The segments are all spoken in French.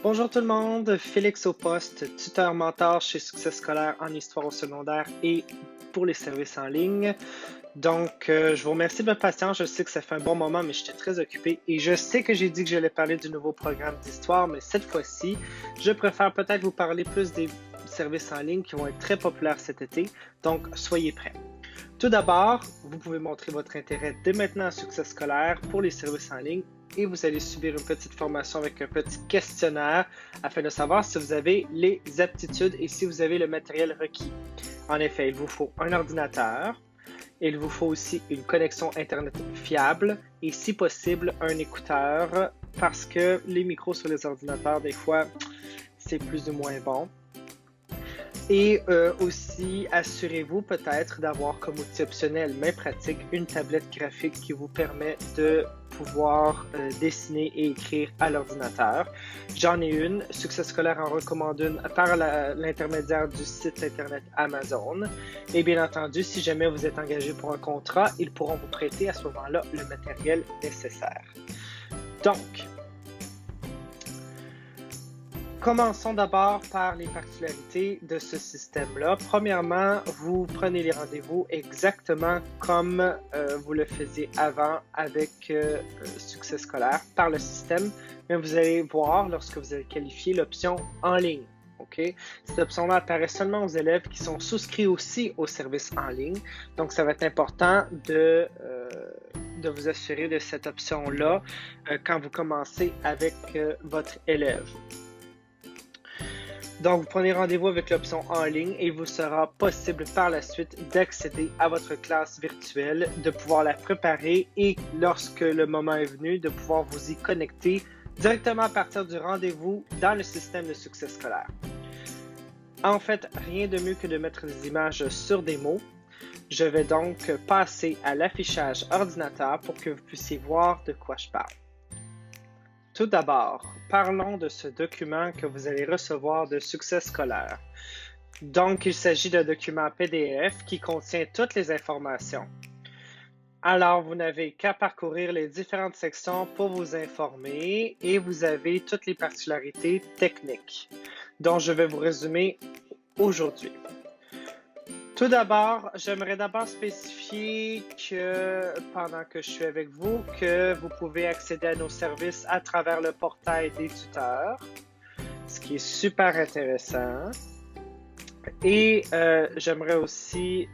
Bonjour tout le monde, Félix au poste, tuteur mentor chez Succès scolaire en histoire au secondaire et pour les services en ligne. Je vous remercie de votre patience. Je sais que ça fait un bon moment, mais j'étais très occupé et je sais que j'ai dit que j'allais parler du nouveau programme d'histoire, mais cette fois-ci, je préfère peut-être vous parler plus des services en ligne qui vont être très populaires cet été, donc soyez prêts. Tout d'abord, vous pouvez montrer votre intérêt dès maintenant à Succès scolaire pour les services en ligne et vous allez subir une petite formation avec un petit questionnaire afin de savoir si vous avez les aptitudes et si vous avez le matériel requis. En effet, il vous faut un ordinateur, il vous faut aussi une connexion Internet fiable et si possible un écouteur parce que les micros sur les ordinateurs, des fois, c'est plus ou moins bon. Et aussi, assurez-vous peut-être d'avoir comme outil optionnel mais pratique une tablette graphique qui vous permet de pouvoir dessiner et écrire à l'ordinateur. J'en ai une, Succès scolaire en recommande une par l'intermédiaire du site internet Amazon. Et bien entendu, si jamais vous êtes engagé pour un contrat, ils pourront vous prêter à ce moment-là le matériel nécessaire. Donc, commençons d'abord par les particularités de ce système-là. Premièrement, vous prenez les rendez-vous exactement comme vous le faisiez avant avec Succès scolaire par le système, mais vous allez voir lorsque vous avez qualifié l'option en ligne. Okay? Cette option-là apparaît seulement aux élèves qui sont souscrits aussi au service en ligne. Donc, ça va être important de vous assurer de cette option-là quand vous commencez avec votre élève. Donc, vous prenez rendez-vous avec l'option en ligne et il vous sera possible par la suite d'accéder à votre classe virtuelle, de pouvoir la préparer et lorsque le moment est venu, de pouvoir vous y connecter directement à partir du rendez-vous dans le système de Succès scolaire. En fait, rien de mieux que de mettre des images sur des mots. Je vais donc passer à l'affichage ordinateur pour que vous puissiez voir de quoi je parle. Tout d'abord, parlons de ce document que vous allez recevoir de Succès scolaire. Donc, il s'agit d'un document PDF qui contient toutes les informations. Alors, vous n'avez qu'à parcourir les différentes sections pour vous informer et vous avez toutes les particularités techniques dont je vais vous résumer aujourd'hui. Tout d'abord, j'aimerais spécifier que pendant que je suis avec vous, que vous pouvez accéder à nos services à travers le portail des tuteurs, ce qui est super intéressant. Et j'aimerais aussi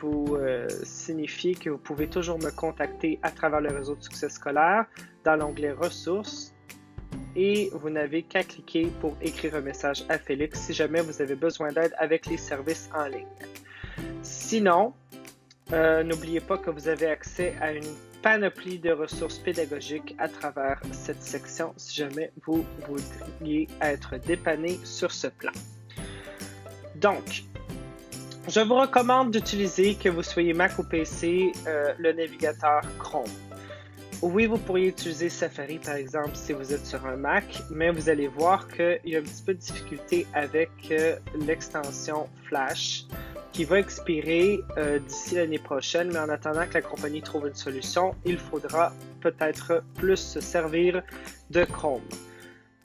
vous signifier que vous pouvez toujours me contacter à travers le réseau de Succès scolaire dans l'onglet Ressources. Et vous n'avez qu'à cliquer pour écrire un message à Félix si jamais vous avez besoin d'aide avec les services en ligne. Sinon, n'oubliez pas que vous avez accès à une panoplie de ressources pédagogiques à travers cette section si jamais vous voudriez être dépanné sur ce plan. Donc, je vous recommande d'utiliser, que vous soyez Mac ou PC, le navigateur Chrome. Oui, vous pourriez utiliser Safari, par exemple, si vous êtes sur un Mac, mais vous allez voir qu'il y a un petit peu de difficulté avec l'extension Flash qui va expirer d'ici l'année prochaine, mais en attendant que la compagnie trouve une solution, il faudra peut-être plus se servir de Chrome.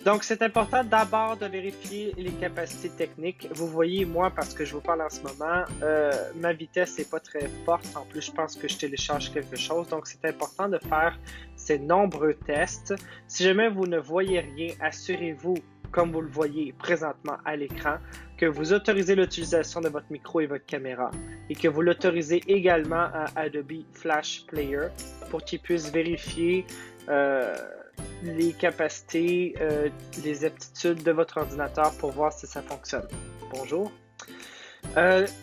Donc, c'est important d'abord de vérifier les capacités techniques. Vous voyez, moi, parce que je vous parle en ce moment, ma vitesse n'est pas très forte. En plus, je pense que je télécharge quelque chose. Donc, c'est important de faire ces nombreux tests. Si jamais vous ne voyez rien, assurez-vous, comme vous le voyez présentement à l'écran, que vous autorisez l'utilisation de votre micro et votre caméra et que vous l'autorisez également à Adobe Flash Player pour qu'il puisse vérifier les capacités, les aptitudes de votre ordinateur pour voir si ça fonctionne. Bonjour.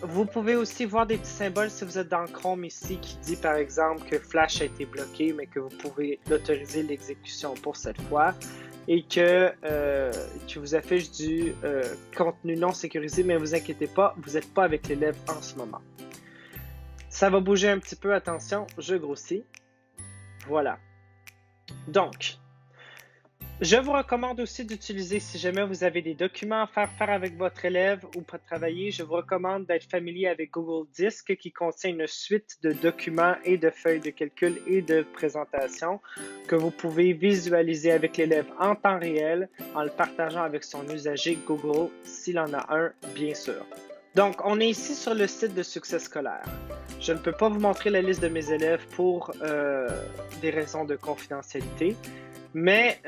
Vous pouvez aussi voir des petits symboles si vous êtes dans Chrome ici qui dit par exemple que Flash a été bloqué mais que vous pouvez autoriser l'exécution pour cette fois et que vous affiche du contenu non sécurisé, mais ne vous inquiétez pas, vous n'êtes pas avec l'élève en ce moment. Ça va bouger un petit peu, attention, je grossis. Voilà. Donc, Je vous recommande aussi d'utiliser, si jamais vous avez des documents à faire avec votre élève ou pour travailler, je vous recommande d'être familier avec Google Disc qui contient une suite de documents et de feuilles de calcul et de présentation que vous pouvez visualiser avec l'élève en temps réel en le partageant avec son usager Google s'il en a un, bien sûr. Donc, on est ici sur le site de Succès scolaire. Je ne peux pas vous montrer la liste de mes élèves pour des raisons de confidentialité. Mais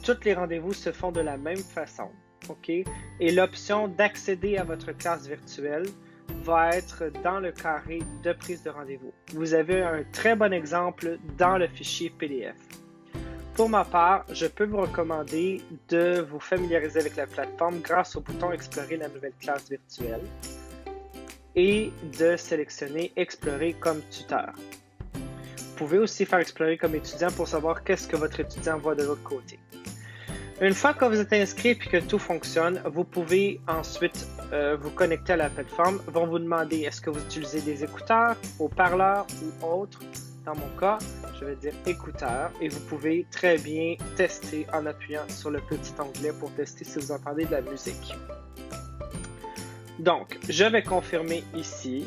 tous les rendez-vous se font de la même façon, OK? Et l'option d'accéder à votre classe virtuelle va être dans le carré de prise de rendez-vous. Vous avez un très bon exemple dans le fichier PDF. Pour ma part, je peux vous recommander de vous familiariser avec la plateforme grâce au bouton Explorer la nouvelle classe virtuelle et de sélectionner Explorer comme tuteur. Vous pouvez aussi faire explorer comme étudiant pour savoir qu'est-ce que votre étudiant voit de l'autre côté. Une fois que vous êtes inscrit et que tout fonctionne, vous pouvez ensuite vous connecter à la plateforme. Ils vont vous demander est-ce que vous utilisez des écouteurs, haut-parleurs ou autres. Dans mon cas, je vais dire écouteurs et vous pouvez très bien tester en appuyant sur le petit onglet pour tester si vous entendez de la musique. Donc, je vais confirmer ici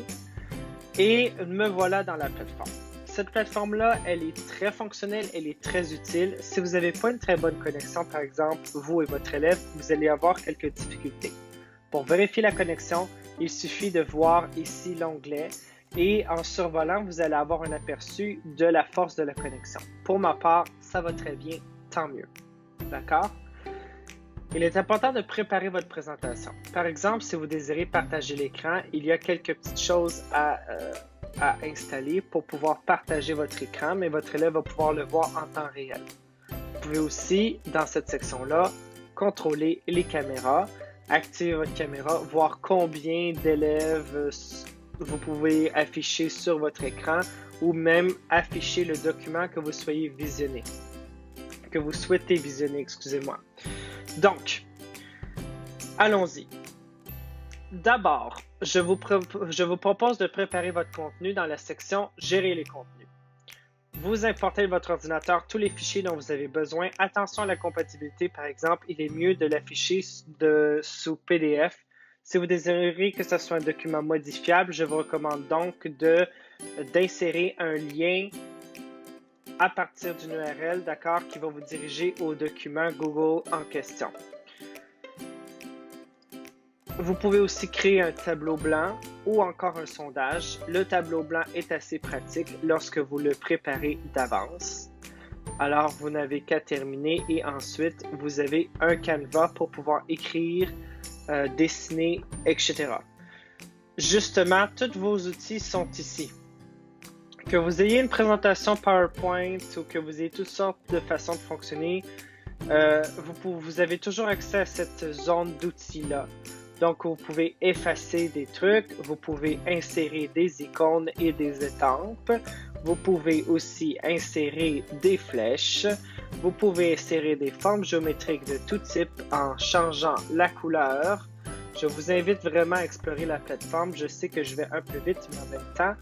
et me voilà dans la plateforme. Cette plateforme-là, elle est très fonctionnelle, elle est très utile. Si vous n'avez pas une très bonne connexion, par exemple, vous et votre élève, vous allez avoir quelques difficultés. Pour vérifier la connexion, il suffit de voir ici l'onglet et en survolant, vous allez avoir un aperçu de la force de la connexion. Pour ma part, ça va très bien, tant mieux. D'accord? Il est important de préparer votre présentation. Par exemple, si vous désirez partager l'écran, il y a quelques petites choses à installer pour pouvoir partager votre écran, mais votre élève va pouvoir le voir en temps réel. Vous pouvez aussi, dans cette section-là, contrôler les caméras, activer votre caméra, voir combien d'élèves vous pouvez afficher sur votre écran ou même afficher le document que vous souhaitez visionner. Excusez-moi. Donc, allons-y. D'abord, je vous propose de préparer votre contenu dans la section « Gérer les contenus ». Vous importez de votre ordinateur tous les fichiers dont vous avez besoin. Attention à la compatibilité, par exemple, il est mieux de l'afficher sous PDF. Si vous désirez que ce soit un document modifiable, je vous recommande donc d'insérer un lien à partir d'une URL, d'accord, qui va vous diriger au document Google en question. Vous pouvez aussi créer un tableau blanc ou encore un sondage. Le tableau blanc est assez pratique lorsque vous le préparez d'avance. Alors, vous n'avez qu'à terminer et ensuite, vous avez un canevas pour pouvoir écrire, dessiner, etc. Justement, tous vos outils sont ici. Que vous ayez une présentation PowerPoint ou que vous ayez toutes sortes de façons de fonctionner, vous avez toujours accès à cette zone d'outils-là. Donc, vous pouvez effacer des trucs, vous pouvez insérer des icônes et des étampes, vous pouvez aussi insérer des flèches, vous pouvez insérer des formes géométriques de tout type en changeant la couleur. Je vous invite vraiment à explorer la plateforme. Je sais que je vais un peu vite, mais en même temps,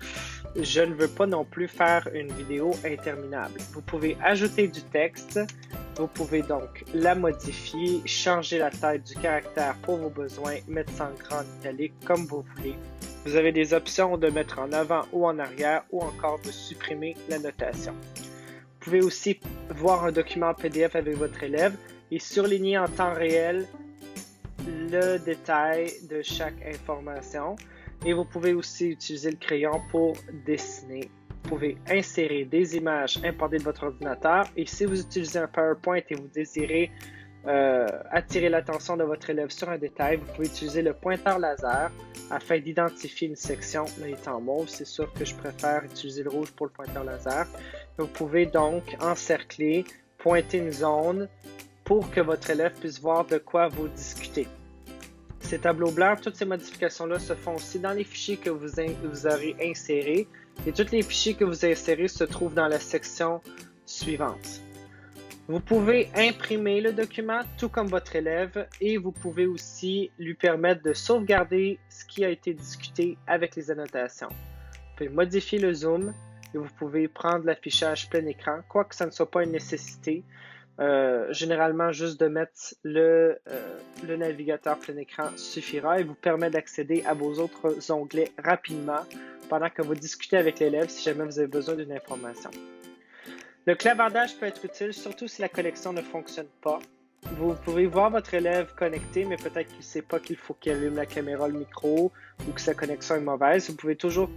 je ne veux pas non plus faire une vidéo interminable. Vous pouvez ajouter du texte. Vous pouvez donc la modifier, changer la taille du caractère pour vos besoins, mettre ça en grand italique comme vous voulez. Vous avez des options de mettre en avant ou en arrière ou encore de supprimer la notation. Vous pouvez aussi voir un document PDF avec votre élève et surligner en temps réel le détail de chaque information. Et vous pouvez aussi utiliser le crayon pour dessiner. Vous pouvez insérer des images importées de votre ordinateur et si vous utilisez un PowerPoint et vous désirez attirer l'attention de votre élève sur un détail, vous pouvez utiliser le pointeur laser afin d'identifier une section. Là, il est en mauve, c'est sûr que je préfère utiliser le rouge pour le pointeur laser. Vous pouvez donc encercler, pointer une zone pour que votre élève puisse voir de quoi vous discutez. Ces tableaux blancs, toutes ces modifications-là se font aussi dans les fichiers que vous aurez insérés et tous les fichiers que vous insérez se trouvent dans la section suivante. Vous pouvez imprimer le document tout comme votre élève et vous pouvez aussi lui permettre de sauvegarder ce qui a été discuté avec les annotations. Vous pouvez modifier le zoom et vous pouvez prendre l'affichage plein écran, quoique ça ne soit pas une nécessité. Généralement, juste de mettre le navigateur plein écran suffira et vous permet d'accéder à vos autres onglets rapidement pendant que vous discutez avec l'élève si jamais vous avez besoin d'une information. Le clavardage peut être utile, surtout si la connexion ne fonctionne pas. Vous pouvez voir votre élève connecté, mais peut-être qu'il ne sait pas qu'il faut qu'il allume la caméra, le micro, ou que sa connexion est mauvaise. Vous pouvez toujours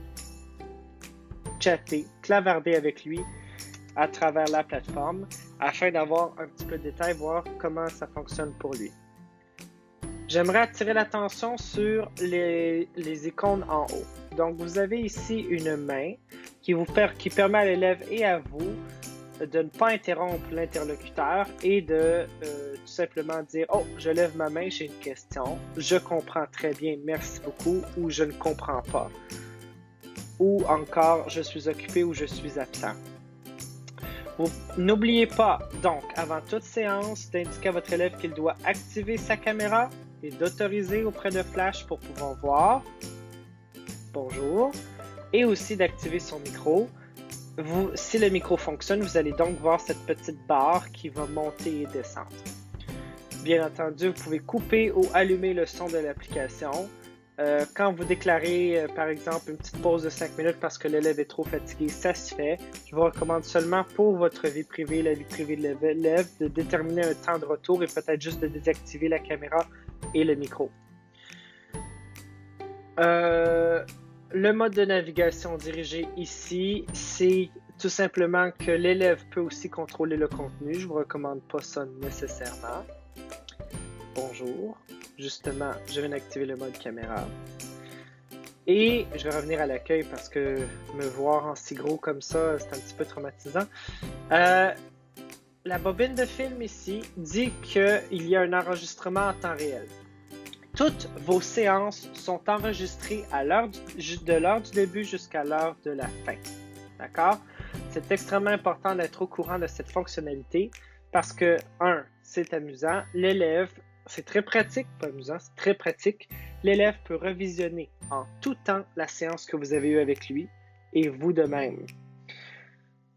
chatter, clavarder avec lui à travers la plateforme afin d'avoir un petit peu de détails, voir comment ça fonctionne pour lui. J'aimerais attirer l'attention sur les icônes en haut. Donc, vous avez ici une main qui permet à l'élève et à vous de ne pas interrompre l'interlocuteur et de tout simplement dire « Oh, je lève ma main, j'ai une question. Je comprends très bien, merci beaucoup. » ou « Je ne comprends pas. » ou encore « Je suis occupé » ou « Je suis absent. » N'oubliez pas, donc, avant toute séance, d'indiquer à votre élève qu'il doit activer sa caméra et d'autoriser auprès de Flash pour pouvoir voir « Bonjour » et aussi d'activer son micro. Si le micro fonctionne, vous allez donc voir cette petite barre qui va monter et descendre. Bien entendu, vous pouvez couper ou allumer le son de l'application. Quand vous déclarez, par exemple, une petite pause de 5 minutes parce que l'élève est trop fatigué, ça se fait. Je vous recommande seulement pour votre vie privée, la vie privée de l'élève, de déterminer un temps de retour et peut-être juste de désactiver la caméra et le micro. Le mode de navigation dirigé ici, c'est tout simplement que l'élève peut aussi contrôler le contenu. Je ne vous recommande pas ça nécessairement. Bonjour. Justement, je viens d'activer le mode caméra. Et je vais revenir à l'accueil parce que me voir en si gros comme ça, c'est un petit peu traumatisant. La bobine de film ici dit qu'il y a un enregistrement en temps réel. Toutes vos séances sont enregistrées de l'heure du début jusqu'à l'heure de la fin. D'accord? C'est extrêmement important d'être au courant de cette fonctionnalité parce que, c'est amusant. L'élève, c'est très pratique, pas amusant, c'est très pratique. L'élève peut revisionner en tout temps la séance que vous avez eue avec lui et vous de même.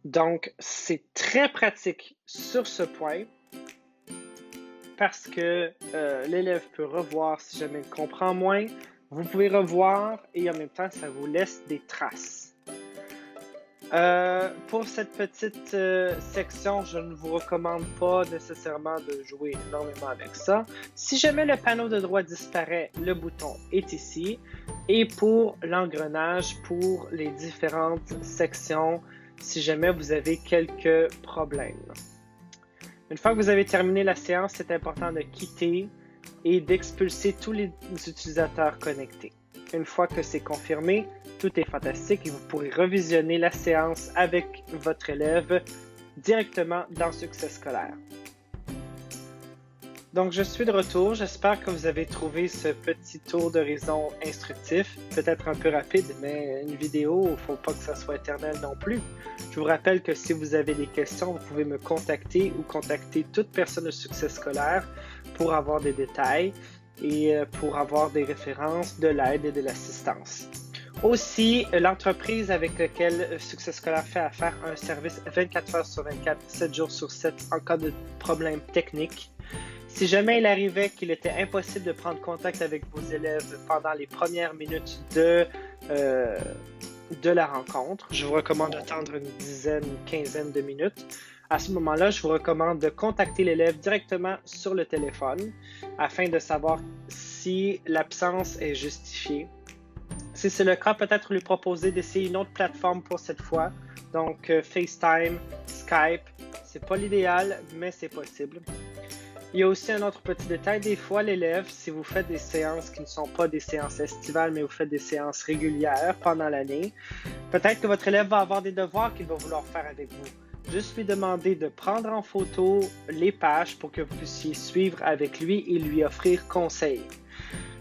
Donc, c'est très pratique sur ce point. Parce que l'élève peut revoir si jamais il comprend moins. Vous pouvez revoir et en même temps, ça vous laisse des traces. Pour cette petite section, je ne vous recommande pas nécessairement de jouer énormément avec ça. Si jamais le panneau de droite disparaît, le bouton est ici. Et pour l'engrenage, pour les différentes sections, si jamais vous avez quelques problèmes. Une fois que vous avez terminé la séance, c'est important de quitter et d'expulser tous les utilisateurs connectés. Une fois que c'est confirmé, tout est fantastique et vous pourrez revisionner la séance avec votre élève directement dans Succès scolaire. Donc, je suis de retour. J'espère que vous avez trouvé ce petit tour d'horizon instructif, peut-être un peu rapide, mais une vidéo, il ne faut pas que ça soit éternel non plus. Je vous rappelle que si vous avez des questions, vous pouvez me contacter ou contacter toute personne de Succès scolaire pour avoir des détails et pour avoir des références, de l'aide et de l'assistance. Aussi, l'entreprise avec laquelle Succès scolaire fait affaire a un service 24 heures sur 24, 7 jours sur 7 en cas de problème technique. Si jamais il arrivait qu'il était impossible de prendre contact avec vos élèves pendant les premières minutes de la rencontre, je vous recommande d'attendre une dizaine, une quinzaine de minutes. À ce moment-là, je vous recommande de contacter l'élève directement sur le téléphone afin de savoir si l'absence est justifiée. Si c'est le cas, peut-être lui proposer d'essayer une autre plateforme pour cette fois. Donc, FaceTime, Skype, c'est pas l'idéal, mais c'est possible. Il y a aussi un autre petit détail. Des fois, l'élève, si vous faites des séances qui ne sont pas des séances estivales, mais vous faites des séances régulières pendant l'année, peut-être que votre élève va avoir des devoirs qu'il va vouloir faire avec vous. Juste lui demander de prendre en photo les pages pour que vous puissiez suivre avec lui et lui offrir conseil.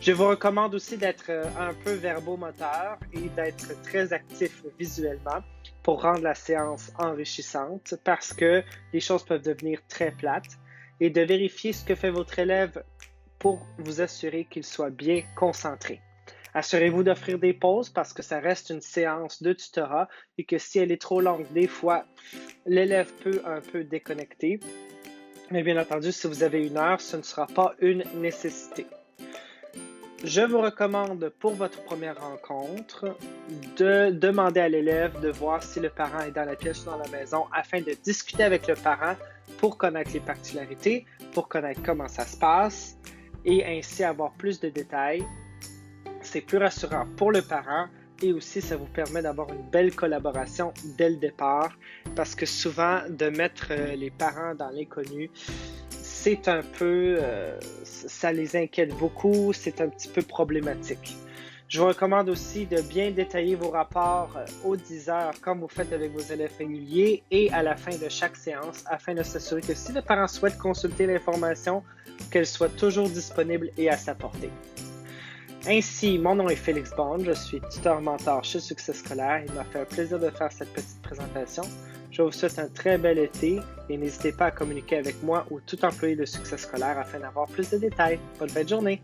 Je vous recommande aussi d'être un peu verbomoteur et d'être très actif visuellement pour rendre la séance enrichissante parce que les choses peuvent devenir très plates et de vérifier ce que fait votre élève pour vous assurer qu'il soit bien concentré. Assurez-vous d'offrir des pauses parce que ça reste une séance de tutorat et que si elle est trop longue, des fois, l'élève peut un peu déconnecter. Mais bien entendu, si vous avez 1 heure, ce ne sera pas une nécessité. Je vous recommande pour votre première rencontre de demander à l'élève de voir si le parent est dans la pièce ou dans la maison afin de discuter avec le parent pour connaître les particularités, pour connaître comment ça se passe et ainsi avoir plus de détails. C'est plus rassurant pour le parent et aussi ça vous permet d'avoir une belle collaboration dès le départ parce que souvent de mettre les parents dans l'inconnu, c'est un peu, ça les inquiète beaucoup, c'est un petit peu problématique. Je vous recommande aussi de bien détailler vos rapports aux 10 heures comme vous faites avec vos élèves réguliers et à la fin de chaque séance afin de s'assurer que si le parent souhaite consulter l'information, qu'elle soit toujours disponible et à sa portée. Ainsi, mon nom est Félix Bond, je suis tuteur-mentor chez Succès Scolaire. Il m'a fait un plaisir de faire cette petite présentation. Je vous souhaite un très bel été et n'hésitez pas à communiquer avec moi ou tout employé de Succès Scolaire afin d'avoir plus de détails. Bonne fin de journée!